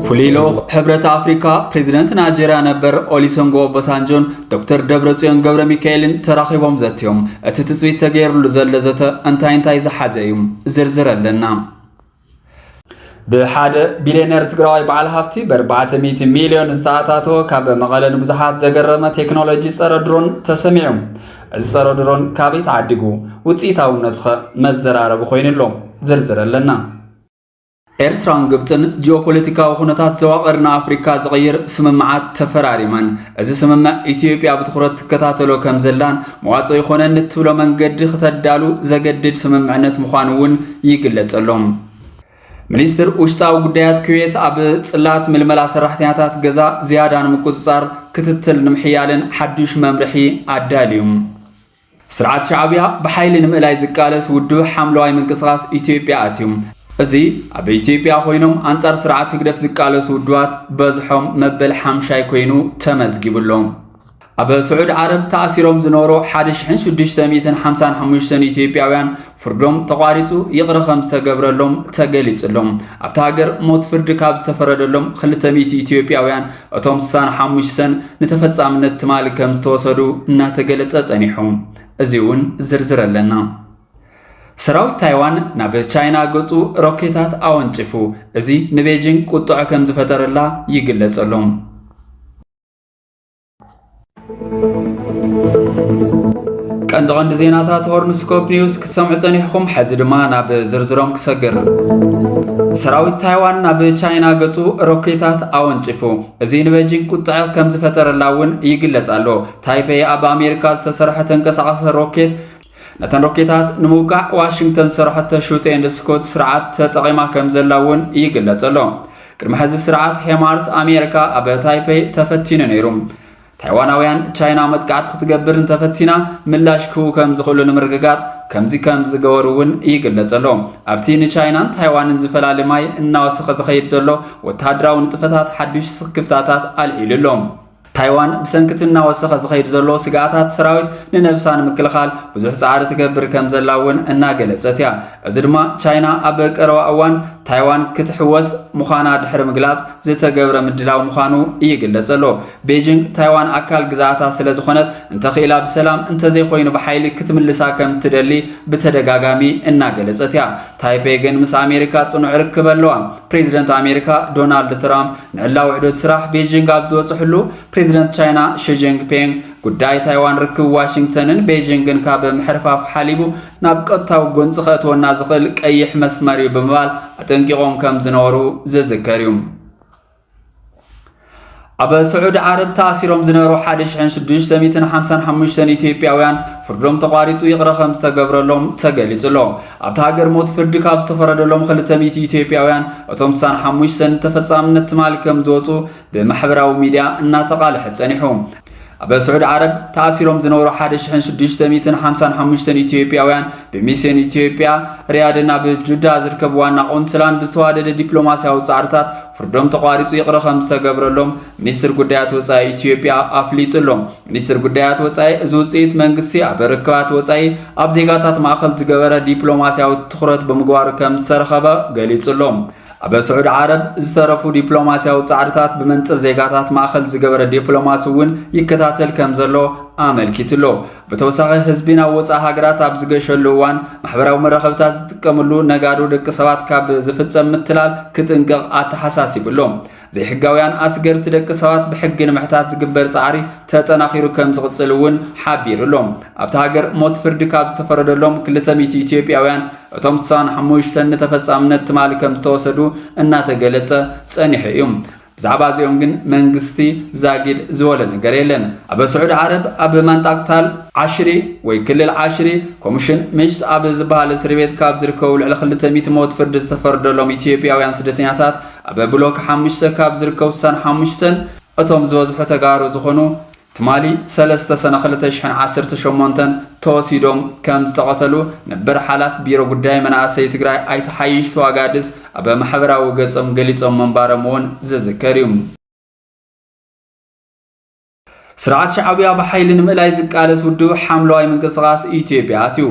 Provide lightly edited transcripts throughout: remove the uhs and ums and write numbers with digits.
فليلو حبرة أفريقيا بريزيدنت نيجيريا نبر أوليسونغو أوباسانجون دكتور دبرتسيون غبر ميكائيل تراخيبهم زاتيوم اتتسويت تغير لزلزته انتاي زحازيوم زرزرلنا بحاجة بليونير تقرأي بعل هفتي ب400 مليون ساعاتاتو كاب مغالن بزحات زقرمة تكنولوجي سردرون تسميعهم السردرون كابي تعدقو وتسيتاو نتخ مزرار بخوين اللوم زرزرلنا ኤርትራን ግብፅን ጂኦፖለቲካዊ ሁነታት ዘዋቀርና አፍሪካ ዝغير ስምምዓት ተፈራሪመን እዚ ስምምዕ ኢትዮጵያ ብትኹረት ተከታተሎ ከም ዘላን መዋጽኦ ይኾነን ትብሎ መንገዲ ከተዳሉ ዘገድድ ስምምዕነት ምዃኑን ይግለጸሎም ሚኒስትር ውሽጣዊ ጉዳያት ኩዌት ኣብ ጽላት ምልመላ ሰራሕተኛታት ገዛ ዝያዳን ምቁጽጻር ክትትል ንምሕያልን ሓድሽ መምርሒ ኣዳልዩም ስርዓት ሻዕብያ ብሓይሊ ንምእላይ ዝቃለስ ውድብ ሓምለዋይ ምንቅስቓስ ኢትዮጵያ ኣትዩም እዚ ኣብ ኢትዮጵያ ኮይኖም አንጻር ስርዓት ህግደፍ ዝቃለሱ ውድባት በዝሖም መበል 50 ኮይኑ ተመዝጊብሎም ኣብ ስዑድ ዓረብ ተኣሲሮም ዝነበሩ 1655 ኢትዮጵያውያን ፍርዶም ተቋሪጹ ይቕረ ከም ዝተገብረሎም ተገሊጽሎም ኣብታ ሃገር ሞት ፍርዲ ካብ ዝተፈረደሎም 200 ኢትዮጵያውያን እቶም 65 ንተፈጻምነት ትማል ከም ዝተወሰዱ እናተገለጸ ጸኒሖም እዚውን ዝርዝረለና ሰራዊት ታይዋን ናብ ቻይና ገጹ ሮኬታት አወንጭፉ እዚ ንቤጂንግ ቁጥዕ ከም ዝፈጠረላ ይግለጸሎም ቀንድ ዜናታት ሆርንስኮፕ ኒውስ ክሰምዑ ጸኒሕኩም ሕዚ ድማ ናብ ዝርዝሮም ክሰግር ሰራዊት ታይዋን ናብ ቻይና ገጹ ሮኬታት አወንጭፉ እዚ ንቤጂንግ ቁጥዕ ከም ዝፈጠረላውን ይግለጻሎ ታይፔይ ኣብ አሜሪካ ዝተሰርሐ ተንቀሳቃሲ ሮኬት نتن روكيتات نموقع واشنطن سرحت شوت اند سكوت سرعات تقيمة كم زلاون يقلصلو كرم هذه السرعات هيمارس امريكا اب تايبي تفتين نيروم تايواناويان تشاينا متقعت ختقبر تفتينا ملاش كو كم زخلو نمرققات كم زغورون يقلصلو ابتين تشاينا تايوان زفلالماي اناوسخ زخيد زلو وتادراو نطفتات حدش سكفتاتات العللوم ታይዋን ብሰንክትና ወሰኸ ዝኸይድ ዘሎ ስጋታት ሰራዊት ንነብሳን ምክልኻል ብዙሕ ጻዕሪ ትገብር ከም ዘላውን እናገለጸትያ እዚ ድማ ቻይና ኣብ ቀረባ እዋን ታይዋን ክትሕወስ ምዃና ድሕሪ ምግላጽ ዝተገብረ ምድላው ምዃኑ ይግለጸሎ ቤጂንግ ታይዋን ኣካል ግዛታ ስለ ዝኾነት እንተኺላ ብሰላም እንተዘይኮይኑ ብሓይሊ ክትምልሳ ከም ትደሊ ብተደጋጋሚ እናገለጸትያ ታይፔይ ግን ምስ ኣሜሪካ ጽኑዕ ርክብ ኣለዋ ፕሬዚደንት ኣሜሪካ ዶናልድ ትራምፕ ንዕላው ውሕደት ስራሕ ቤጂንግ ኣብ ዝወጽሕሉ ፕሬዚደንት ቻይና ሺ ጂንፒንግ ጉዳይ ታይዋን ርክብ ዋሽንግተንን ቤጂንግን ካብ ምሕርፋፍ ሓሊቡ ናብ ቀጥታው ጎንጽ ኸእትወና ዝኽእል ቀይሕ መስመር ብምባል አጠንቂቆም ከም ዝነበሩ ዝዝከርዩ ኣብ ስዑድ ዓረብ ተኣሲሮም ዝነበሩ 1655 ኢትዮጵያውያን ፍርዶም ተቋሪጹ ይቕረ ከም ዝተገብረሎም ተገሊጹሎ ኣብታ ሃገር ሞት ፍርዲ ካብ ዝተፈረደሎም 200 ኢትዮጵያውያን እቶም 65 ተፈጻምነት ትማል ከም ዝወጹ ብማሕበራዊ ሚድያ እናተቃልሐ ጸኒሑ ኣብ ስዑድ ዓረብ ተኣሲሮም ዝነበሩ 1655 ኢትዮጵያውያን በሚስዮን ኢትዮጵያ ሪያድና በጁዳ ዝርከቡ ዋና ቆንስላን ብዝተዋደደ ዲፕሎማሲያዊ ጻዕርታት ፍርዶም ተቋሪጹ ይቕረ ከም ዝተገብረሎም ሚኒስትር ጉዳያት ወጻኢ ኢትዮጵያ ኣፍሊጡሎም ሚኒስትር ጉዳያት ወጻኢ እዚ ውጽኢት መንግስቲ ኣብ ርክባት ወጻኢ ኣብ ዜጋታት ማእኸል ዝገበረ ዲፕሎማሲያዊ ትኹረት ብምግባር ከም ዝተረኸበ ገሊጹሎም ኣብ ስዑድ ዓረብ ዝተረፉ ዲፕሎማሲያዊ ጻዕርታት ብመንጽር ዜጋታት ማእኸል ዝገበረ ዲፕሎማሲውን ይከታተል ከም ዘሎ ኣመልኪትሎ በተወሳኺ ህዝቢና ወጻኢ ሃገራት ኣብ ዝገሸሉ እዋን ማሕበራዊ መራኸብታት ዝጥቀምሉ ነጋዶ ደቂ ሰባት ካብ ዝፍጸም ምትላል ክጥንቅቕ ኣተሓሳሲብሎም ዘይሕጋውያን ኣስገርቲ ደቂ ሰባት ብሕጊ ንምሕታት ዝግበር ጻዕሪ ተጠናኺሩ ከም ዝቕጽልውን ሓቢሩሎም ኣብታ ሃገር ሞት ፍርዲ ካብ ዝተፈረደሎም 200 ኢትዮጵያውያን እቶም 65 ተፈጻምነት ትማል ከም ዝተወሰዱ እናተገለጸ ጸኒሑ እዩ ብዛዕባ እዚኦም ግን መንግስቲ ዛጊድ ዝወለ ነገር የለን ኣብ ስዑድ ዓረብ ኣብ መንጣቅታል 10 ወይ ክልል 10 ኮሚሽን ምጅ ኣብ ዝበሃል እስር ቤት ካብ ዝርከቡ ልዕሊ 200 ሞት ፍርዲ ዝተፈረደሎም ኢትዮጵያውያን ስደተኛታት ኣብ ብሎክ 5 ካብ ዝርከቡ 65 እቶም ዝበዝሑ ተጋሩ ዝኾኑ ትማሊ 3 ሰነ 2018 ተወሲዶም ከም ዝተቐተሉ ነበር ሓላፍ ቢሮ ጉዳይ መናእሰይ ትግራይ ኣይተሓይሽ ተዋጋድስ ኣብ ማሕበራዊ ገጾም ገሊጾም መንባሮም ዝዝከር እዩ ስርዓት ሻዕብያ በኃይልን ምእላይ ዝቃለስ ውድብ ሓምለዋይ ምንቅስቃስ ኢትዮጵያ እዩ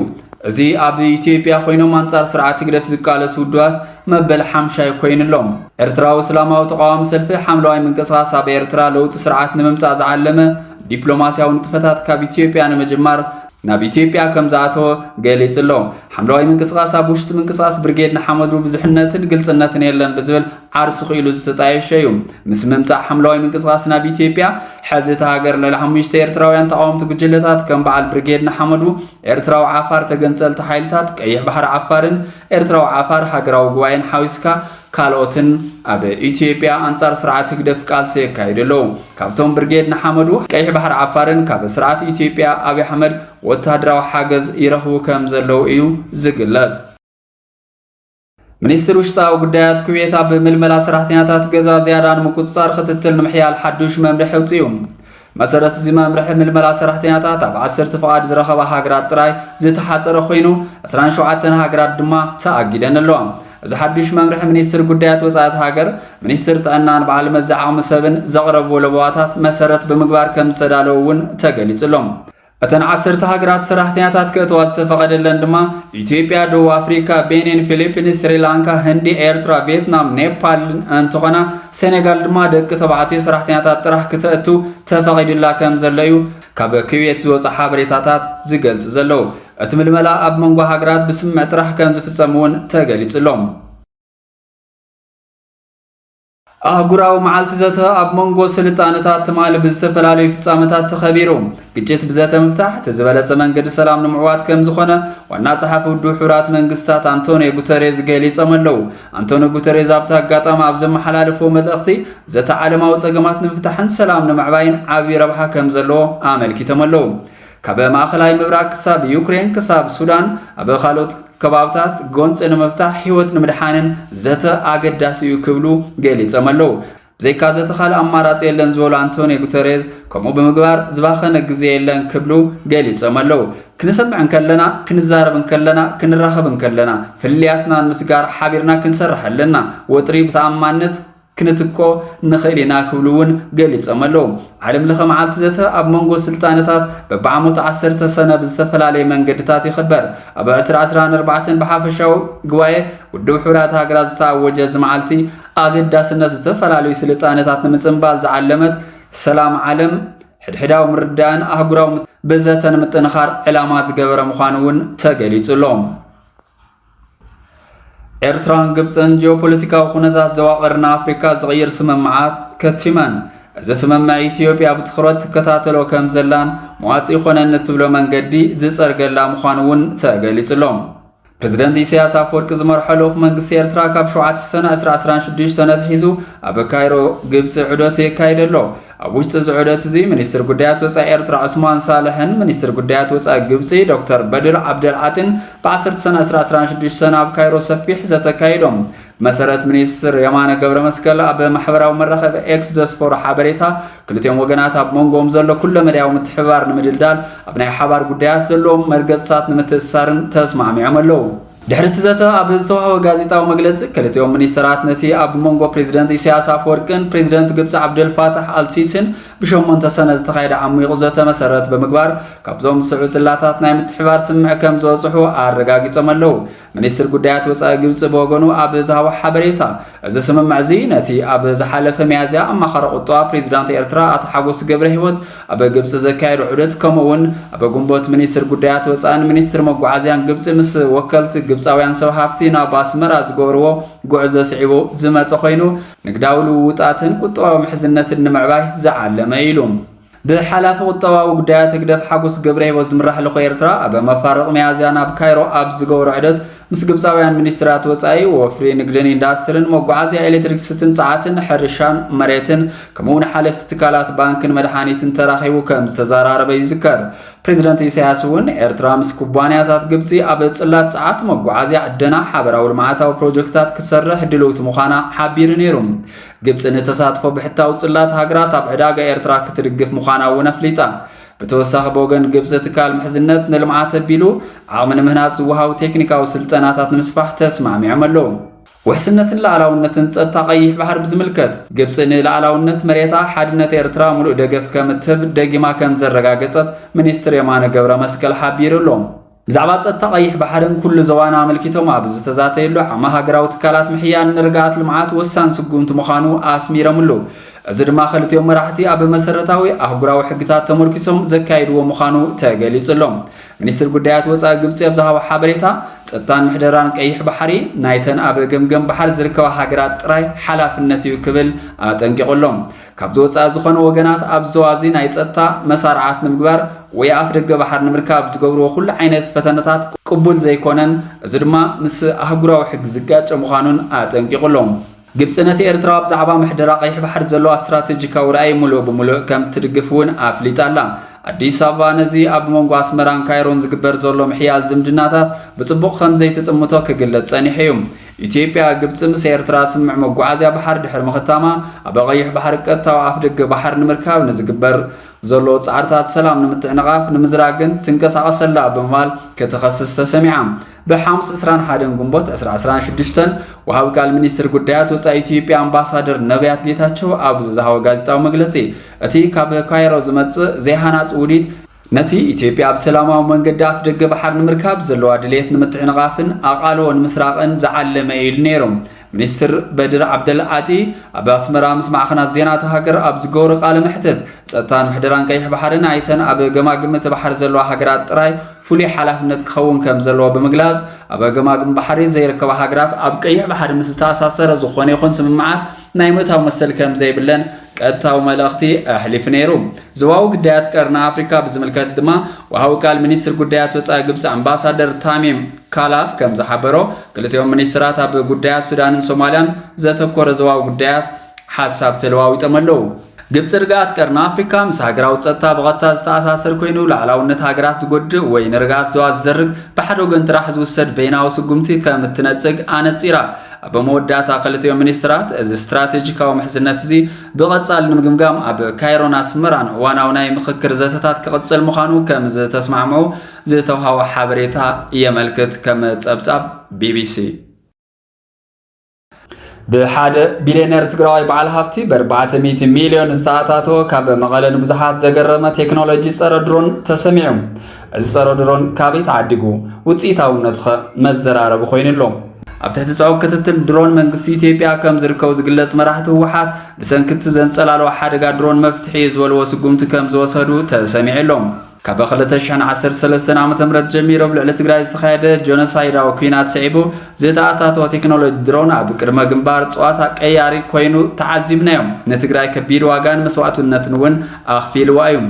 እዚ ኣብ ኢትዮጵያ ኮይኖም አንጻር ስርዓት ግደፍ ዝቃለስ ውድባት መበል 50 ኮይንሎም ኤርትራዊ እስላማዊ ተቃዋሚ ሰልፊ ሓምለዋይ ምንቅስቃስ ኣብ ኤርትራ ለውጥ ስርዓት ንምምጻእ ዝዓለመ ዲፕሎማሲያዊ ንጥፈታት ካብ ኢትዮጵያ ንመጀመር ናብ ኢትዮጵያ ከም ዝኣተወ ገሊጹ ኣሎ ሓምለዋይ ምንቅስቃስ ኣብ ውሽጢ ምንቅስቃስ ብርጌድ ንሓመዱ ብዙሕነትን ግልጽነትን የለን ብዝብል ዓርሱ ኺኢሉ ዝተጣየሸ እዩ ምስ ምምጻእ ሓምለዋይ ምንቅስቃስ ናብ ኢትዮጵያ ሕዚ እቲ ሃገር ልዕሊ 5 ኤርትራውያን ተቃወምቲ ጉጅለታት ከም በዓል ብርጌድ ንሓመዱ ኤርትራዊ ዓፋር ተገንጸልቲ ሓይልታት ቀይሕ ባሕሪ ዓፋርን ኤርትራዊ ዓፋር ሃገራዊ ጉባኤን ሓዊስካ ካልኦትን ኣብ ኢትዮጵያ አንጻር ስርዓት ግደፍ ቃልሲ የካይድሉ ካብቶም ብርጌድ ንሓመዱ ቀይሕ ባሕሪ ዓፋርን ካብ ስርዓት ኢትዮጵያ አብይ አሕመድ ወታደራዊ ሓገዝ ይረኽቡ ከም ዘለው እዩ ዝግለጽ ሚኒስትር ውሽጣዊ ጉዳያት ኩዌት ኣብ ምልመላ ሰራሕተኛታት ገዛ ዝያዳን ምቁፅጻር ክትትል ንምሕያል ሓዱሽ መምርሒ ኣውፅኡ መሰረት እዚ መምርሒ ምልመላ ሰራሕተኛታት ኣብ 10 ፍቃድ ዝረኸባ ሃገራት ጥራይ ዝተሓፀረ ኮይኑ 27 ሃገራት ድማ ተኣጊደን ኣለዋ እዚ ሓዱሽ መምርሒ ሚኒስትር ጉዳያት ወፃኢት ሃገር ሚኒስትር ጥዕናን በዓል መዛዓሚ ሰብን ዘቕረብዎ ለባዋታት መሰረት ብምግባር ከም ዝተዳለውን ተገሊጹሎም እተን 10 ሃገራት ሰራሕተኛታት ከእተዋ ዝተፈቐደለን ድማ ኢትዮጵያ፣ ደቡብ አፍሪካ፣ ቤኒን፣ ፊሊፒንስ፣ ስሪላንካ፣ ህንዲ፣ ኤርትራ፣ ቪየትናም፣ ኔፓል እንትኾና ሴኔጋል ድማ ደቂ ተባዕትዮ ሰራሕተኛታት ጥራሕ ክትእቱ ተፈቒድላ ከም ዘለዩ ካብ ኩዌት ዝወፁ ሓበሬታታት ዝገልጽ ዘለው እቲ ምልመላ ኣብ መንጎ ሃገራት ብስምዕ ጥራሕ ከም ዝፍጸምውን ተገሊጹሎም አህጉራዊ መዓልቲ ዘተ ኣብ መንጎ ስልጣነታት ትማሊ ብዝተፈላለዩ ፍጻመታት ተኸቢሩ ግጭት ብዘተ ምፍታሕ ተዝበለጸ መንገዲ ሰላም ንምዕዋት ከም ዝኾነ ዋና ጸሓፊ ውድብ ሕብራት መንግስታት አንቶኒዮ ጉተሬዝ ገሊጾም ኣለው አንቶኒዮ ጉተሬዝ ኣብቲ ኣጋጣሚ ኣብ ዘመሓላለፎ መልእኽቲ ዘተ ዓለማዊ ጸገማት ንምፍታሕን ሰላም ንምዕባይን ዓብዪ ረብሓ ከም ዘለዎ ኣመልኪቶም ኣለው ካብ ማእኸላይ ምብራቅ ክሳብ ዩክሬን ክሳብ ሱዳን ኣብ ካልኦት ከባብታት ጎንፂ ንምፍታሕ ህይወት ንምድሓንን ዘተ ኣገዳሲ እዩ ክብሉ ገሊጾም ኣለው ብዘይካ ዘተ ካልእ ኣማራፂ የለን ዝበሉ አንቶኒዮ ጉተሬዝ ከምኡ ብምግባር ዝባኸነ ግዜ የለን ክብሉ ገሊጾም ኣለው ክንሰምዕ ከለና ክንዛረብ ከለና ክንራኸብ ከለና ፍልያትና ንምስጋር ሓቢርና ክንሰርሕ ኣለና ወጥሪ ብተኣማንነት ክንትኮ ንኽእል ኢና ክብሉውን ገሊጾም ኣለው ዓለም ለኸ መዓልቲ ዘተ ኣብ መንጎ ስልጣነታት በብዓመቱ 10 ሰነ ብዝተፈላለየ መንገድታት ይኽበር ኣብ 2014 ብሓፈሻዊ ጉባኤ ውድብ ሕብራት ሃገራት ዝተኣወጀ እዚ መዓልቲ ኣገዳስነት ዝተፈላለዩ ስልጣነታት ንምፅምባል ዝዓለመት ሰላም ዓለም ሕድሕዳዊ ምርዳእን ኣህጉራዊ በዘተ ንምጥንኻር ዕላማ ዝገበረ ምዃኑ እውን ተገሊጹሎም ኤርትራን ግብፅን ጂኦፖለቲካዊ ኩነታት ዘዋቐርና ኣፍሪካ ዝቕይር ስምምዓት ከቲመን እዚ ስምምዕ ኢትዮጵያ ብትኹረት ትከታተሎ ከም ዘላን መዋፂ ይኾነን እትብሎ መንገዲ ዝፀርገላ ምዃኑ እውን ተገሊጹሎም ፕሬዝደንት ኢሳያስ አፈወርቂ ዝመርሖ ልኡኽ መንግስቲ ኤርትራ ካብ 7 ሰነ 2016 ሰነ ሒዙ ኣብ ካይሮ ግብፂ ዑደት የካይድ ኣሎ ኣብ ውሽጢ እዚ ዑደት እዚ ሚኒስትር ጉዳያት ወፃኢ ኤርትራ ዑስማን ሳልሕን ሚኒስትር ጉዳያት ወፃኢ ግብፂ ዶክተር በድር ዓብደልዓጢን ብ10 ሰነ 2016 ሰነ ኣብ ካይሮ ሰፊሕ ዘተካይዶም መሰረት ሚኒስትር የማነ ገብረ መስቀል ኣብ ማሕበራዊ መራኸቢ ኤክስ ዘስፈሩ ሓበሬታ ክልቲኦም ወገናት ኣብ መንጎኦም ዘሎ ኩለ መድያዊ ምትሕብባር ንምድልዳል ኣብ ናይ ሓባር ጉዳያት ዘለዎም መርገፅታት ንምትእስሳርን ተስማዕሚዖም ኣለው ድሕሪ እቲ ዘተ ኣብ ዝተዋህበ ጋዜጣዊ መግለፂ ክልቲኦም ሚኒስትራት ነቲ ኣብ መንጎ ፕሬዝደንት ኢሳያስ አፈወርቅን ፕሬዝደንት ግብፂ ዓብደልፋታሕ አልሲሲን ብ8 ሰነ ዝተኻየደ ዓሚቑ ዘተ መሰረት ብምግባር ካብዞም ዝስዑ ጽላታት ናይ ምትሕባር ስምዕ ከም ዝበፅሑ ኣረጋጊፆም ኣለው ሚኒስትር ጉዳያት ወፃኢ ግብፂ ብወገኑ ኣብ ዝሃቦ ሓበሬታ እዚ ስምምዕ እዚ ነቲ ኣብ ዝሓለፈ ሚያዝያ ኣማኻሪ ቁጠባ ፕሬዝዳንት ኤርትራ ኣቶ ሓጎስ ገብረ ሂወት ኣብ ግብፂ ዘካየዱ ዑደት ከምኡውን ኣብ ጉንቦት ሚኒስትር ጉዳያት ወፃኢን ሚኒስትር መጓዓዝያን ግብፂ ምስ ወከልቲ ግብፃውያን ሰብ ሃፍቲ ናብ ኣስመራ ዝገበርዎ ጉዕዞ ስዒቡ ዝመፀ ኮይኑ ንግዳዊ ልውውጣትን ቁጠባዊ ምሕዝነትን ንምዕባይ ዝዓለመ ኢሉ ብሓላፊ ቁጠባዊ ጉዳያት ግደፍ ሓጎስ ገብረ ሂወት ዝምራሕ ልኾ ኤርትራ ኣብ መፋረቕ ሚያዝያ ናብ ካይሮ ኣብ ዝገበሩ ዑደት ምስ ግብፃውያን ሚኒስትራት ወፃኢ ወፍሪ ንግድን ኢንዳስትሪን መጓዓዝያ ኤሌክትሪክ ስትን ፀዓትን ሕርሻን መሬትን ከምኡውን ሓለፍቲ ትካላት ባንክን መድሓኒትን ተራኺቡ ከም ዝተዘራረበ ይዝከር ፕሬዝደንት ኢሳያስ እውን ኤርትራ ምስ ኩባንያታት ግብፂ ኣብ ጽላት ፀዓት መጓዓዝያ ዕደና ሓበራዊ ልምዓታዊ ፕሮጀክታት ክሰርሕ ድልውቲ ምዃና ሓቢሩ ነይሩ ግብፂ ንተሳትፎ ብሕታዊ ጽላት ሃገራት ኣብ ዕዳጋ ኤርትራ ክትድግፍ ምዃና እውን ኣፍሊጣ ብተወሳኺ ብወገን ግብፂ ትካል ምሕዝነት ንልምዓት ኣቢሉ ዓቕሚ ንምህናፅ ዝወሃቡ ቴክኒካዊ ስልጠናታት ንምስፋሕ ተስማዕሚዖም ኣለው وحسنة لعلاونة ጸጥታ ቀይሕ ባህር بزملكت ግብጽ ለዓላውነት መሬታ ሓድነት ኤርትራ ሙሉእ ደገፍ ከምትብ ደጊማ ከም ዘረጋገጸት ሚኒስትር የማነ ገብረ መስቀል ሓቢሩሎም ብዛዕባ ጸጥታ ቀይሕ ባህርን ኩሉ ዘዋና አመልኪቶም ኣብ ዝተዛተየሉ ዓማ ሃገራዊ ትካላት ምሕያን ንርጋት ልምዓት ወሳን ስጉምቲ ምዃኑ ኣስሚረምሉ እዚ ድማ ክልቲኦም መራሕቲ ኣብ መሰረታዊ ኣህጉራዊ ሕግታት ተመርኪሶም ዘካይድዎ ምዃኑ ተገሊጹሎም ሚኒስትር ጉዳያት ወፃኢ ግብጽ ኣብዛሃብ ሓበሬታ ጸጥታን ምሕደራን ቀይሕ ባሕሪ ናይተን ኣብ ገምገም ባሕር ዝርከባ ሃገራት ጥራይ ሓላፍነት እዩ ክብል ኣጠንቂቖሎም ካብቲ ወፃኢ ዝኾነ ወገናት ኣብ ዘዋዚ ናይ ጸጥታ መሳርዓት ንምግባር ወይ ኣፍ ደገ ባሕር ንምርካብ ዝገብርዎ ኩሉ ዓይነት ፈተነታት ቅቡል ዘይኮነን እዚ ድማ ምስ ኣህጉራዊ ሕግ ዝጋጨ ምዃኑን ኣጠንቂቖሎም ግብጽ ነቲ ኤርትራ ብዛዕባ ምሕደራ ቀይሕ ባሕር ዘለዎ ስትራቴጂካዊ ራእይ ሙሉእ ብምሉእ ከም ትድግፍ እውን ኣፍሊጣላ አዲስ አበባ ነዚ ኣብ መንጎ አስመራን ካይሮን ዝግበር ዘሎ ምሕያል ዝምድናታት ብጽቡቕ ከም ዘይተጥምቶ ክግለጽ ጸኒሑ እዩ ኢትዮጵያ ግብጽ ምስ ኤርትራ ስምዕ መጓዓዝያ ባሕር ድሕር ምኽታማ ኣብ ቀይሕ ባሕር ቀጥታዊ ኣፍ ደገ ባሕር ንምርካብ ንዝግበር ዘሎ ጻዕርታት ሰላም ንምትዕንቃፍ ንምዝራግን ትንቀሳቐሰላ ብምባል ከተኸስስ ተሰሚዓ በሐምስ 21 ግንቦት 2016 ወሃብ ቃል ሚኒስትር ጉዳያት ወፃኢ ኢትዮጵያ አምባሳደር ነቢያት ጌታቸው ኣብ ዝዛሃወ ጋዜጣዊ መግለጺ እቲ ካብ ካይሮ ዝመጽእ ዘይሃናጽ ውዲት ነቲ ኢትዮጵያ ብሰላማዊ መንገዲ ኣፍ ደገ ባሕር ንምርካብ ዘለዋ ድሌት ንምትዕንቃፍን ኣቓልቦን ምስራቅን ዝዓለመ ኢሉ ነይሮም ሚኒስትር በድር ዓብደልዓጢ ኣብ ኣስመራ ምስ ማዕኸናት ዜና ሃገር ኣብ ዝገብሩ ቃለ መሕተት ጸጥታን ምሕደራን ቀይሕ ባሕርን ኣይተን ኣብ ገማግምቲ ባሕር ዘለዋ ሃገራት ጥራይ ፍሉይ ሓላፍነት ክኸውን ከም ዘለዎ ብምግላጽ ኣብ ገማግም ባሕሪ ዘይርከባ ሃገራት ኣብ ቀይሕ ባሕሪ ምስ ዝተኣሳሰረ ዝኾነ ይኹን ስምምዓት ናይ ምእታው መሰል ከም ዘይብለን ቀጥታዊ መልእኽቲ ኣሕሊፍ ነይሩ ዞባዊ ጉዳያት ቀርና ኣፍሪካ ብዝምልከት ድማ ወሃብ ቃል ሚኒስትር ጉዳያት ወፃኢ ግብጽ አምባሳደር ታሚም ካላፍ ከም ዝሓበሮ ክልቲኦም ሚኒስትራት ኣብ ጉዳያት ሱዳንን ሶማልያን ዘተኮረ ዞባዊ ጉዳያት ሓሳብ ተለዋዊጦም ኣለዉ ግብጽ ርጋት ቀርና ኣፍሪካ ምስ ሃገራዊ ጸጥታ ብቐጥታ ዝተኣሳሰር ኮይኑ ላዕላውነት ሃገራት ዝጎድእ ወይ ንርጋት ዞባ ዝዘርግ ብሓደ ወገን ጥራሕ ዝውሰድ በይናዊ ስጉምቲ ከም እትነጽግ ኣነጺራ ኣብ መወዳእታ ክልቲኦም ሚኒስትራት እዚ ስትራቴጂካዊ ምሕዝነት እዚ ብቐጻሊ ንምግምጋም ኣብ ካይሮን ኣስመራን እዋናዊ ናይ ምክክር ዘተታት ክቕጽል ምዃኑ ከም ዝተስማዕምዑ ዝተውሃቦ ሓበሬታ የመልክት ከም ጸብጻብ ቢቢሲ بحد بليونير تقرأي بعل هفتي ب400 مليون ساعاتو كاب مقالة نبزحات زقرمة تكنولوجي سردرون تسميعهم السردرون كابي تعدقو وتسيتاو ندخ مزرار بخوين اللوم أبتحت صعوب كتتل درون من قصي تيبيا كم زركو زقلس مراحته وحات بسنكت زنسلالو حادقا درون مفتحيز والوسقومت كم زوصدو تسميع اللوم كبخلتشان 13 عام تمرت جميرو بلعلة تقرأي استخايدة جونسايدا وكوينات سعيبو زيتاعتات وتكنولوجي درون بقرمة جنبار صواتها كياري كوينو تعذبنا يوم نتقرأي كبير واغان مسواتو النتنون أخفيل وايوم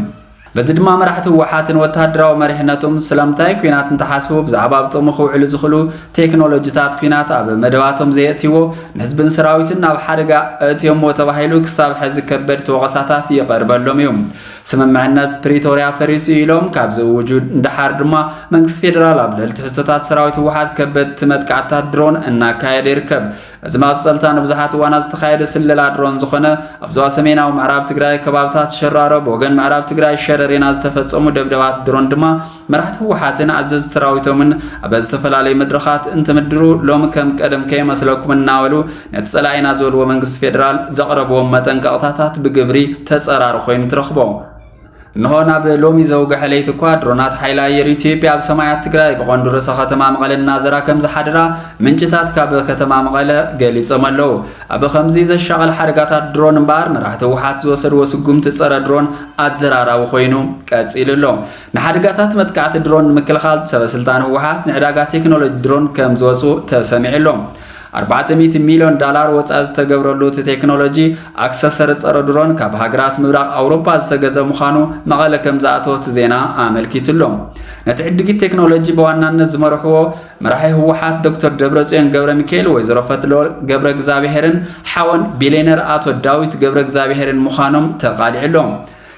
بزد ما مرحته وحاتن وتهدرا ومرحناتهم سلامتاي كوينات انتحاسو بزعباب طمخو علو زخلو تكنولوجيتات كوينات اب مدواتهم زيتيو نهزبن سراويتنا بحرقا اتيوم وتباهيلو كساب حز كبد توغساتات يقربلهم يوم سممعنات بريتوريا فريسي لهم كابز وجود اندحار دما منقس فيدرال ابلل تحسوتات سراويت وحات كبد تمتقعتات درون انا كايد يركب ازما السلطان بزحات وانا استخايد سللا درون زخونه ابزوا سمينا ومعراب تقراي كبابتات شرارو بوغن معراب تقراي شررينا استفصمو دبدبات درون دما مرحت وحاتنا عزز تراويتو من ابز تفلالي مدرخات انت مدرو لوم كم قدم كي مسلكم ناولو نتصلاينا زول ومنقس فيدرال زقربو متنقطاتات بقبري تصرار خوين ترخبو نهونا بلومي زوج حليت كوادرونات حيلا يريتيبيا بسماعات تقراي بقندور سختما مقالة نازرا كم زحدرا من جتات كاب كتما مقالة قالي سمالو أبو خمزيز الشغل حركات درون بار مرحت وحات وسر وسقوم تسر درون أزرارا وخوينو كاتسيل اللوم نحركات متكعت درون مكل خالد سبا سلطان وحات نعراقات تكنولوجي درون كم زوزو تسمع اللوم 400 مليون دولار وصاز تغبرلو تكنولوجي اكسسر صر درون كاب هاغرات مبراق اوروبا استغزا مخانو مقاله كم زاتوت زينا املكيتلوم نتعدقي تكنولوجي بوانانت زمرحو مرحي هو حات دكتور دبرصيون غبر ميكائيل ويزرو فتلور غبر غزابيهرن حاون بليونير اتو داويت غبر غزابيهرن مخانوم تقالعلوم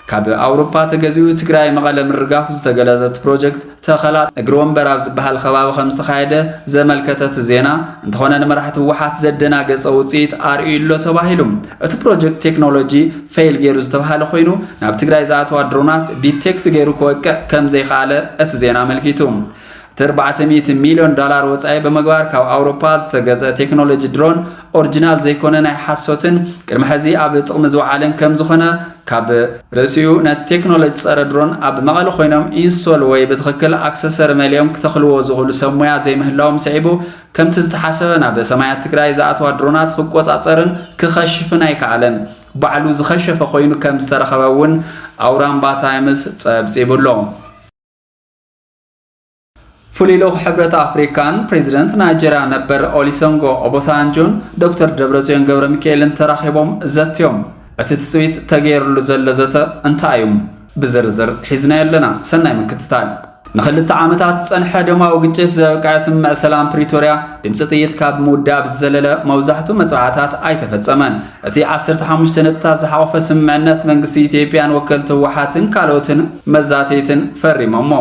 كاب اوروبا تغزيو تግራይ مقاله مرغاف استغلازت بروجكت تخلات اغروم برابز بحال خباب خمس تخايده زملكتت زينا انتخونه نمرحت وحات زدنا ገጸ ውጽኢት አርኢሎ ተባሂሉም እቲ ፕሮጀክት ቴክኖሎጂ ፌል ገይሩ ዝተባሃለ ኮይኑ ናብ ትግራይ ዝኣተዋ ድሮናት ዲቴክት ገይሩ ከወቅዕ ከም ዘይኻለ እቲ ዜና መልኪቱ $400 ሚሊዮን ወጻኢ በመግባር ካብ ኣውሮፓ ዝተገዘ ቴክኖሎጂ ድሮን ኦሪጂናል ዘይኮነ ናይ ሓሶትን ቅድሚ ሕዚ ኣብ ጥቕሚ ዝወዓለን ከም ዝኾነ ካብ ርእሲኡ ነቲ ቴክኖሎጂ ፀረ ድሮን ኣብ መቐለ ኮይኖም ኢንስቶል ወይ ብትኽክል ኣክሰሰር መሊኦም ክተኽልዎ ዝኽእሉ ሰብ ሞያ ዘይምህላዎም ስዒቡ ከምቲ ዝተሓሰበ ናብ ሰማያት ትግራይ ዝኣተዋ ድሮናት ክቆፃፀርን ክኸሽፍን ኣይከኣለን ባዕሉ ዝኸሸፈ ኮይኑ ከም ዝተረኸበ እውን ኣውራምባ ታይምስ ፀብፂቡሎ ፍሉይ ልኡኽ ሕብረት ኣፍሪካን ፕሬዚደንት ናይጀርያ ነበር ኦሉሴጉን ኦባሳንጆን ዶክተር ደብረጽዮን ገብረ ሚካኤልን ተራኺቦም ዘትዮም እቲ ትጽቢት ተገይሩሉ ዘሎ ዘተ እንታይ እዩ ብዝርዝር ሒዝና ኣለና ሰናይ ምክትታል ንኽልተ ዓመታት ፀንሐ ደማዊ ግጭት ዘብቅዐ ስምምዕ ሰላም ፕሪቶርያ ድምፂ ጥይት ካብ ምውዳብ ዝዘለለ መብዛሕትኡ መፅዋዕታት ኣይተፈፀመን እቲ 15 ነጥብታት ዝሓቆፈ ስምምዕነት መንግስቲ ኢትዮጵያን ወከልቲ ህወሓትን ካልኦትን መዛተይትን ፈሪሞሞ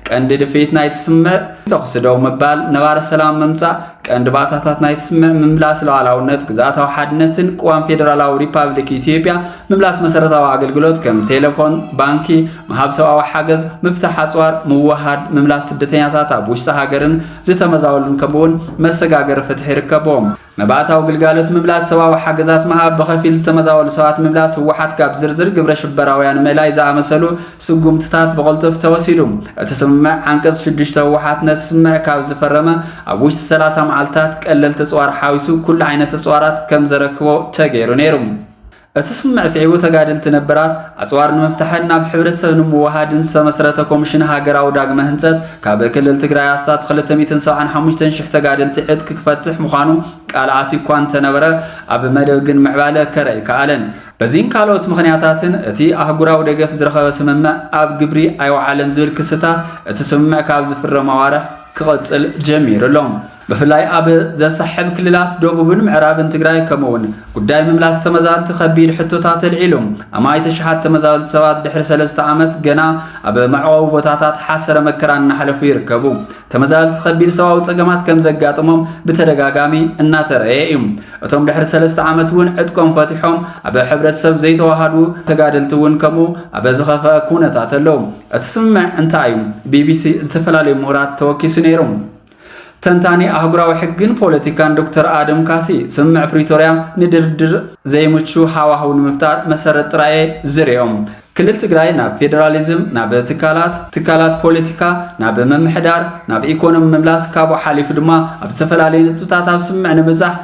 ቀንዲ ድፊት ናይቲ ስምምዕ ተኹሲ ደው ምባል ነባረ ሰላም ምምፃእ ቀንዲ ባእታታት ናይቲ ስምምዕ ምምላስ ሉዓላውነት ግዛኣታዊ ሓድነትን ቅዋም ፌደራላዊ ሪፓብሊክ ኢትዮጵያ ምምላስ መሰረታዊ ኣገልግሎት ከም ቴሌፎን ባንኪ ምሃብ ሰብኣዊ ሓገዝ ምፍታሕ ኣፅዋር ምውሃድ ምምላስ ስደተኛታት ኣብ ውሽጢ ሃገርን ዝተመዛወሉን ከምኡውን መሰጋገሪ ፍትሒ ይርከቦም መባእታዊ ግልጋሎት ምምላስ ሰብኣዊ ሓገዛት ምሃብ ብኸፊል ዝተመዛወሉ ሰባት ምምላስ ህወሓት ካብ ዝርዝር ግብረ ሽበራውያን ምእላይ ዝኣመሰሉ ስጉምትታት ብቕልጡፍ ተወሲዱ እቲ ስምምዕ ዓንቀጽ 6 ህወሓት ነቲ ስምምዕ ካብ ዝፈረመ ኣብ ውሽጢ 30 መዓልትታት ቀለልቲ ፅዋር ሓዊሱ ኩሉ ዓይነት ፅዋራት ከም ዘረክቦ ተገይሩ ነይሩ እቲ ስምምዕ ስዒቡ ተጋደልቲ ነበራት ኣፅዋር ንምፍታሕን ናብ ሕብረተሰብ ንምውሃድን ዝተመስረተ ኮሚሽን ሃገራዊ ዳግመ ህንፀት ካብ ክልል ትግራይ ኣስታት 275,000 ተጋደልቲ ዕጥቂ ክፈትሕ ምዃኑ ቃልኣት እኳ እንተነበረ ኣብ መደብ ግን ምዕባለ ከረይ ከኣለን በዚህን ካልኦት ምኽንያታትን እቲ ኣህጉራዊ ደገፍ ዝረኸበ ስምምዕ ኣብ ግብሪ ኣይወዓለን ዝብል ክስታት እቲ ስምምዕ ካብ ዝፍረም ኣዋርሕ ክቕፅል ጀሚሩሎም ብፍላይ ኣብ ዘሳሕብ ክልላት ደቡብን ምዕራብን ትግራይ ከምኡውን ጉዳይ ምምላስ ተመዛበልቲ ከቢድ ሕቶታት ኣልዒሎም ኣማይ ተሽሓት ተመዛበልቲ ሰባት ድሕሪ 3 ዓመት ገና ኣብ መዕቆቢ ቦታታት ሓሰረ መከራ እናሕለፉ ይርከቡ ተመዛበልቲ ከቢድ ሰብኣዊ ፀገማት ከም ዘጋጥሞም ብተደጋጋሚ እናተረአየ እዩ እቶም ድሕሪ 3 ዓመት እውን ዕጥቆም ፈቲሖም ኣብ ሕብረተሰብ ዘይተዋሃዱ ተጋደልቲ እውን ከምኡ ኣብ ዝኸፍአ ኩነታት ኣለዉ እቲ ስምምዕ እንታይ እዩ ቢቢሲ ዝተፈላለዩ ምሁራት ተወኪሱ ነይሩ ተንታኒ ኣህጉራዊ ሕግን ፖለቲካን ዶክተር ኣደም ካሲ ስምምዕ ፕሪቶርያ ንድርድር ዘይምቹ ሃዋህው ንምፍጣር መሰረት ጥራይ ዝርኦም ክልል ትግራይ ናብ ፌደራሊዝም ናብ ትካላት ፖለቲካ ናብ መምሕዳር ናብ ኢኮኖሚ ምምላስ ካብኡ ሓሊፉ ድማ ኣብ ዝተፈላለዩ ነጥብታት ኣብ ስምምዕ ንምብዛሕ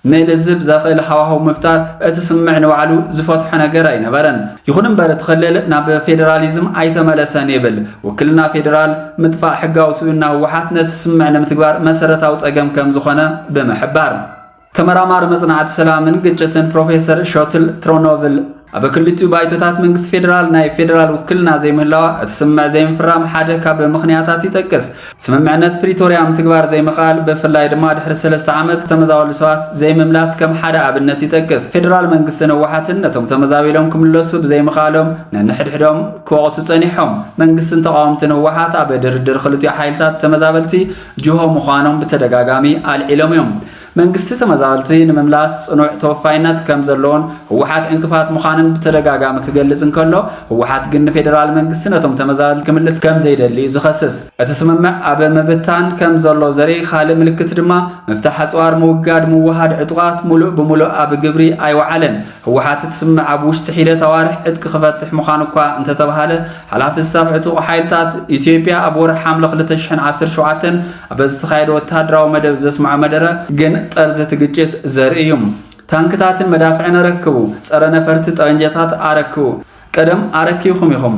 ንልዝብ ዘኽእል ሃዋህው ምፍጣር እቲ ስምምዕ ንባዕሉ ዝፈትሖ ነገር ኣይነበረን ይኹን እምበር ትኽልል ናብ ፌደራሊዝም ኣይተመለሰን ይብል ውክልና ፌደራል ምጥፋእ ሕጋዊ ስብዕና ህወሓት ነቲ ስምምዕ ንምትግባር መሰረታዊ ፀገም ከም ዝኾነ ብምሕባር ተመራማሪ መጽናዕቲ ሰላምን ግጭትን ፕሮፌሰር ሾትል ትሮኖቭል ኣብ ክልቲኡ ባይቶታት መንግስቲ ፌደራል ናይ ፌደራል ውክልና ዘይምህላዋ እቲ ስምምዕ ዘይምፍራም ሓደ ካብ ምኽንያታት ይጠቅስ ስምምዕነት ፕሪቶርያ ምትግባር ዘይምኽኣል ብፍላይ ድማ ድሕሪ 3 ዓመት ተመዛበሉ ሰባት ዘይምምላስ ከም ሓደ ኣብነት ይጠቅስ ፌደራል መንግስትን ህወሓትን ነቶም ተመዛቢሎም ክምለሱ ብዘይምኽኣሎም ነንሕድሕዶም ክወቕሱ ፀኒሖም መንግስትን ተቃወምትን ህወሓት ኣብ ድርድር ክልቲኡ ሓይልታት ተመዛበልቲ ጅሆ ምዃኖም ብተደጋጋሚ ኣልዒሎም እዮም መንግስቲ ተመዛበልቲ ንምምላስ ጽኑዕ ተወፋይነት ከም ዘለዎን ህወሓት ዕንቅፋት ምዃንን ብተደጋጋሚ ክገልጽ እንከሎ ህወሓት ግን ፌደራል መንግስቲ ነቶም ተመዛበልቲ ክምልስ ከም ዘይደሊ ዝኸስስ እቲ ስምምዕ ኣብ ምብታን ከም ዘሎ ዘርኢ ካልእ ምልክት ድማ ምፍታሕ ኣፅዋር ምውጋድ ምውሃድ ዕጡቓት ሙሉእ ብምሉእ ኣብ ግብሪ ኣይወዓለን ህወሓት እቲ ስምምዕ ኣብ ውሽጢ ሒደት ኣዋርሕ ዕጥቂ ክፈትሕ ምዃኑ እኳ እንተተባሃለ ሓላፊ ስታፍ ዕጡቕ ሓይልታት ኢትዮጵያ ኣብ ወርሒ ሓምለ 2017 ኣብ ዝተኻየደ ወተሃደራዊ መደብ ዘስምዖ መደረ ግን ጠርዚ ትግጭት ዘርእዮም ታንክታትን መዳፍዕን ረክቡ ፀረ ነፈርቲ ጠንጀታት አረክቡ ቀደም አረኪብኩም ይኹም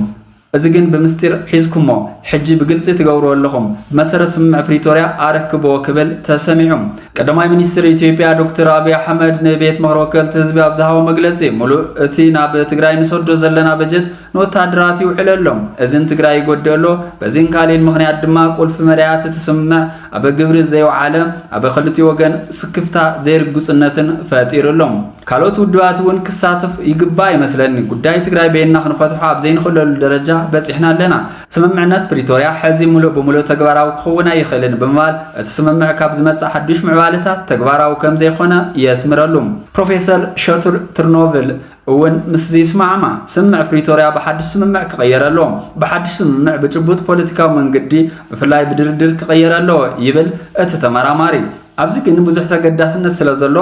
እዚ ግን ብምስጢር ሒዝኩሞ ሕጂ ብግልጽ ትገብሩ ኣለኹም መሰረት ስምምዕ ፕሪቶርያ አረክቦ ክብል ተሰሚዑም ቀዳማይ ሚኒስትር ኢትዮጵያ ዶክተር አብይ አሕመድ ንቤት ምክሪ ወከልቲ ህዝቢ ኣብ ዝሃቦ መግለጺ ሙሉእ እቲ ናብ ትግራይ ንሰዶ ዘለና በጀት ንወታደራት ይውዕለሎም እዝን ትግራይ ይጎደሎ በዚን ካሊን ምኽንያት ድማ ቁልፍ መዳያት ትስምዕ ኣብ ግብሪ ዘይወዓለ ኣብ ክልቲኡ ወገን ስክፍታ ዘይርጉጽነትን ፈጢሩሎም ካልኦት ውድባትን ክሳተፍ ይግባ ይመስለኒ ጉዳይ ትግራይ በእና ክንፈትሖ ኣብ ዘይንኽለሉ ደረጃ በፂሕና ኣለና ስምምዕነት ፕሪቶሪያ ሕዚ ሙሉእ ብሙሉእ ተግባራዊ ክኸውን ኣይኽእልን ብምባል እቲ ስምምዕ ካብ ዝመጽእ ሓድሽ ምዕባለታት ተግባራዊ ከም ዘይኮነ የስምረሉ ፕሮፌሰር ሸቱር ትርኖቭል እውን ምስ ይስማዕማ ስምምዕ ፕሪቶሪያ በሓድሽ ስምምዕ ክቀየረሎ በሓድሽ ስምምዕ ብጭቡጥ ፖለቲካዊ መንገዲ ብፍላይ ብድርድር ክቀየረሎ ይብል እቲ ተመራማሪ ኣብዚ ግን ብዙሕ ተገዳስነት ስለዘሎ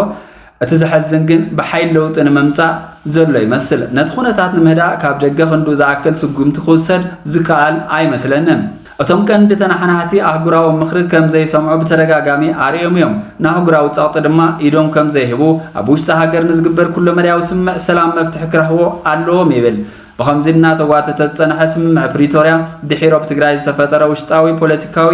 እቲ ዝሐዝን ግን በሓይል ለውጥ ንምምጻእ ዘሎ ይመስል ነቲ ኩነታት ንምህዳእ ካብ ደገ ክንዱ ዝኣክል ስጉምቲ ክውሰድ ዝከኣል ኣይመስለንን እቶም ቀንዲ ተናሓናሕቲ ኣህጉራዊ ምኽሪ ከም ዘይሰምዑ ብተደጋጋሚ ኣርዮም እዮም ንኣህጉራዊ ጸቕጢ ድማ ኢዶም ከም ዘይህቡ ኣብ ውሽጢ ሃገር ንዝግበር ኩሉ መርያዊ ስምምዕ ሰላም መፍትሒ ክረኽቦ ኣለዎም ይብል ብኸምዚ እናተጓተተ ዝጸንሐ ስምምዕ ፕሪቶሪያ ድሒሮ ብትግራይ ዝተፈጠረ ውሽጣዊ ፖለቲካዊ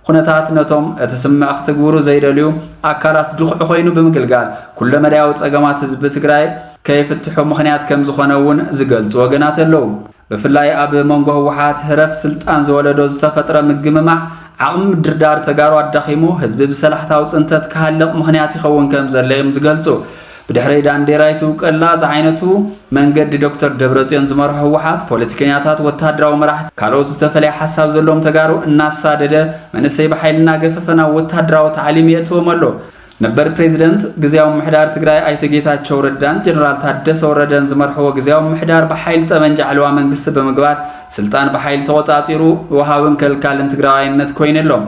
ኩነታት ነቶም እቲ ስምምዕ ክትግብሩ ዘይደልዩ ኣካላት ድኹዕ ኮይኑ ብምግልጋል ኩሉ መርያዊ ጸገማት ህዝቢ ትግራይ ከይፍትሑ ምኽንያት ከም ዝኾነ እውን ዝገልጹ ወገናት ኣለዉ ብፍላይ ኣብ መንጎ ህወሓት ህረፍ ስልጣን ዝወለዶ ዝተፈጥረ ምግምማዕ ዓቕሚ ድርዳር ተጋሩ ኣዳኺሙ ህዝቢ ብሰላሕታዊ ጽንተት ክሃልቕ ምኽንያት ይኸውን ከም ዘሎ እዮም ዝገልጹ ብድሕሪ ዳንዴራይቱ ቀላ ዝዓይነቱ መንገዲ ዶክተር ደብረጽዮን ዝመርሖ ህወሓት ፖለቲከኛታት ወታደራዊ መራሕቲ ካልኦት ዝተፈለየ ሓሳብ ዘለዎም ተጋሩ እናሳደደ መንእሰይ በሓይልና ገፈፈና ወታደራዊ ታዕሊም የእትዎም ኣሎ ነበር ፕሬዝደንት ግዚያዊ ምሕዳር ትግራይ ኣይተ ጌታቸው ረዳን ጀነራል ታደሰ ወረደን ዝመርሕዎ ግዚያዊ ምሕዳር በሓይል ጠመንጃ ዓለዋ መንግስቲ ብምግባር ስልጣን በሓይል ተቆጻጺሩ ወሃብን ከልካልን ትግራዋይነት ኮይነሎም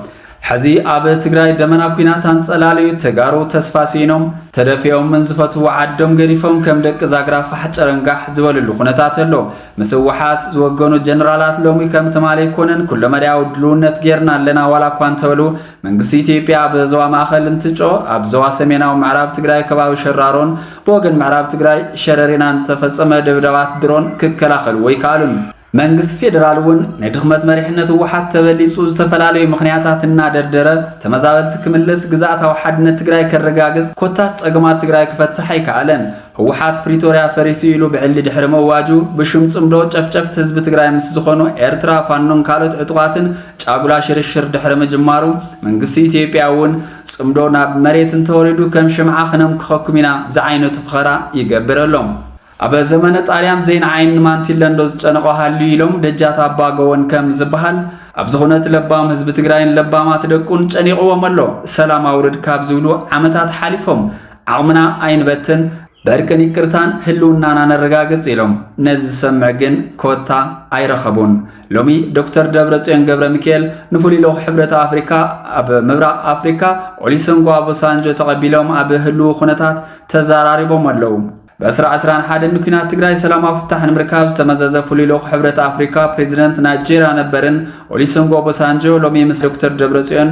ሕዚ ኣብ ትግራይ ደመና ኩናት አንጸላልዩ ተጋሩ ተስፋ ሲኖም ተደፊኦም ምን ዝፈትው ዓዶም ገዲፎም ከም ደቂ ዛግራፍ ሓጨረንጋሕ ዝበልሉ ኩነታት ኣሎ ምስ ህወሓት ዝወገኑ ጀነራላት ሎሚ ከም ተማለ ይኮነን ኩሉ መርያዊ ድልውነት ጌርና ኣለና ዋላ እኳ እንተበሉ መንግስቲ ኢትዮጵያ ኣብ ዞባ ማእኸል እንትጮ ኣብ ዞባ ሰሜናዊ ምዕራብ ትግራይ ከባቢ ሸራሮን ብወገን ምዕራብ ትግራይ ሸረሪናን ዝተፈጸመ ድብደባት ድሮን ክከላኸልዎ ይከኣሉን መንግስት ፌደራል ውን ንድኽመት መሪሕነት ህወሓት ተበሊጹ ዝተፈላለዩ ምኽንያታት እናደርደረ ተመዛበልቲ ክምልስ ግዛኣታዊ ሓድነት ትግራይ ከረጋግጽ ኮታስ ጸገማት ትግራይ ክፈትሕ ኣይከኣለን ህወሓት ፕሪቶሪያ ፈሪሱ ኢሉ ብዕሊ ድሕሪ መዋጁ ብሽም ጽምዶ ጨፍጨፍቲ ህዝቢ ትግራይ ምስ ዝኾኑ ኤርትራ ፋኖን ካልኦት ዕጡቓትን ጫጉላ ሽርሽር ድሕሪ ምጅማሩ መንግስቲ ኢትዮጵያ ውን ጽምዶ ናብ መሬት እንተወሪዱ ከም ሽምዓ ክነም ክኸኩም ኢና ዝዓይነቱ ፍኸራ ይገብረሎም ኣብ ዘመነ ጣልያን ዘይን ዓይን ማንቲለንዶ ዝጨነቆ ሃልዩ ኢሎም ደጃት ኣባገወን ከም ዝበሃል ኣብ ዝኾነት ለባም ህዝቢ ትግራይን ለባማት ደቁን ጨኒቕዎም ኣሎ ሰላም ኣውርድ ካብ ዝብሉ ዓመታት ሓሊፎም ዓቕምና ኣይንበትን በርቅን ይቅርታን ህልውናና ነረጋግጽ ኢሎም ነዚ ሰምዕ ግን ኮታ ኣይረኸቡን ሎሚ ዶክተር ደብረጽዮን ገብረ ሚካኤል ንፍሉይ ልኡኽ ሕብረት ኣፍሪካ ኣብ ምብራቕ ኣፍሪካ ኦሉሴጉን ኦባሳንጆ ተቐቢሎም ኣብ ህልው ኩነታት ተዘራሪቦም ኣለዉ በእስራ 11 ኩናት ትግራይ ሰላማዊ ፍታሕ ንምርካብ ዝተመዘዘ ፍሉይ ልኡኽ ሕብረት ኣፍሪካ ፕሬዝደንት ናይጄሪያ ነበርን ኦሉሴጉን ኦባሳንጆ ሎሚ ምስ ዶክተር ደብረጽዮን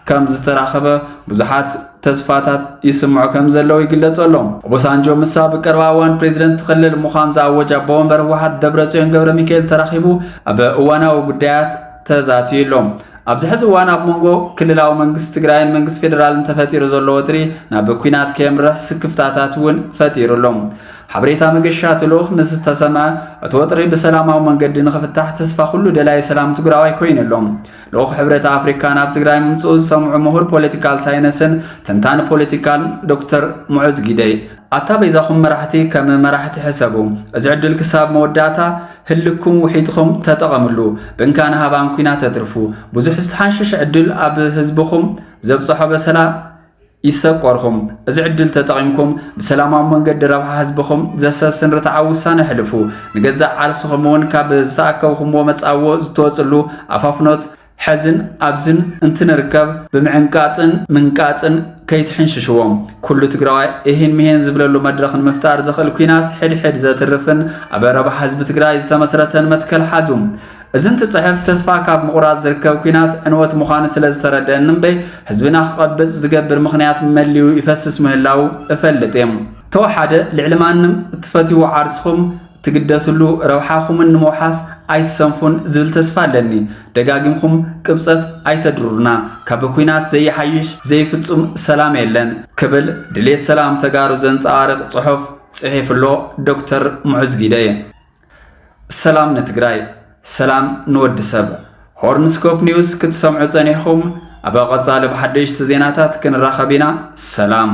ከም ዝተራኸበ ብዙሓት ተስፋታት ይስምዑ ከም ዘለዉ ይግለጽ ኣሎ ኦባሳንጆ ምሳ ብቀረባ እዋን ፕሬዝደንት ክልል ምዃን ዝኣወጀ ኣቦ ወንበር ህወሓት ደብረጽዮን ገብረ ሚካኤል ተራኺቡ ኣብ እዋናዊ ጉዳያት ተዛትዩሎም ኣብዚ ሕዚ እዋን ኣብ መንጎ ክልላዊ መንግስቲ ትግራይን መንግስቲ ፌደራልን ተፈጢሩ ዘሎ ወጥሪ ናብ ኩናት ከየምርሕ ስክፍታታት እውን ፈጢሩሎም ሓበሬታ መገሻ ትልኡኽ ምስ ተሰምዐ እቲ ወጥሪ ብሰላማዊ መንገዲ ንኽፍታሕ ተስፋ ኩሉ ደላይ ሰላም ትግራዋይ ኮይነሎም ልኡኽ ሕብረት ኣፍሪካ ናብ ትግራይ ምምጽኡ ዝሰምዑ ምሁር ፖለቲካል ሳይንስን ተንታኒ ፖለቲካል ዶክተር ሙዑዝ ጊደይ ኣታ በይዛኹም መራሕቲ ከም መራሕቲ ሕሰቡ እዚ ዕድል ክሳብ መወዳእታ ህልኩም ውሒትኩም ተጠቐምሉ ብእንካን ሃባን ኩናት ተትርፉ ብዙሕ ዝተሓንሸሸ ዕድል ኣብ ህዝብኩም ዘብጽሖ በሰላ ይሰቆርኩም እዚ ዕድል ተጠቒምኩም ብሰላማዊ መንገዲ ረብሓ ህዝብኩም ዘሰስን ርትዓዊ ውሳነ ሕልፉ ንገዛእ ዓርስኹም እውን ካብ ዝተኣከብኩምዎ መጻዎ ዝተወጽሉ ኣፋፍኖት حزن أبزن انتنركب بمعنقاطن منقاطن كيتحنششوم كل تقراي إهين مهين زبللو مدرخ مفتار زخل كوينات حد زاترفن أبرا حزب تقراي استمسرتن متكل حزوم إذن تصحف تسفا كاب مقراط زركب كوينات عنوات مخانس لزتردن نبي حزبنا قبز زقبر مخنيات مليو يفسس مهلاو افلتيم توحد العلمان تفتيو عرسهم تقدسلو روحاكم النموحاس أي سنفون زبل تسفالني دقاقمكم كبسات أي تدرورنا كابكوينات زي حيش زي فتسوم سلام يلن كبل دليت سلام تقارو زنس عارق صحف صحيف اللو دكتور معز جداي سلام نتقراي سلام نود سب هورنسكوب نيوز كتسمعو زانيخم أبا غزال بحديش تزيناتات كن راخبينا سلام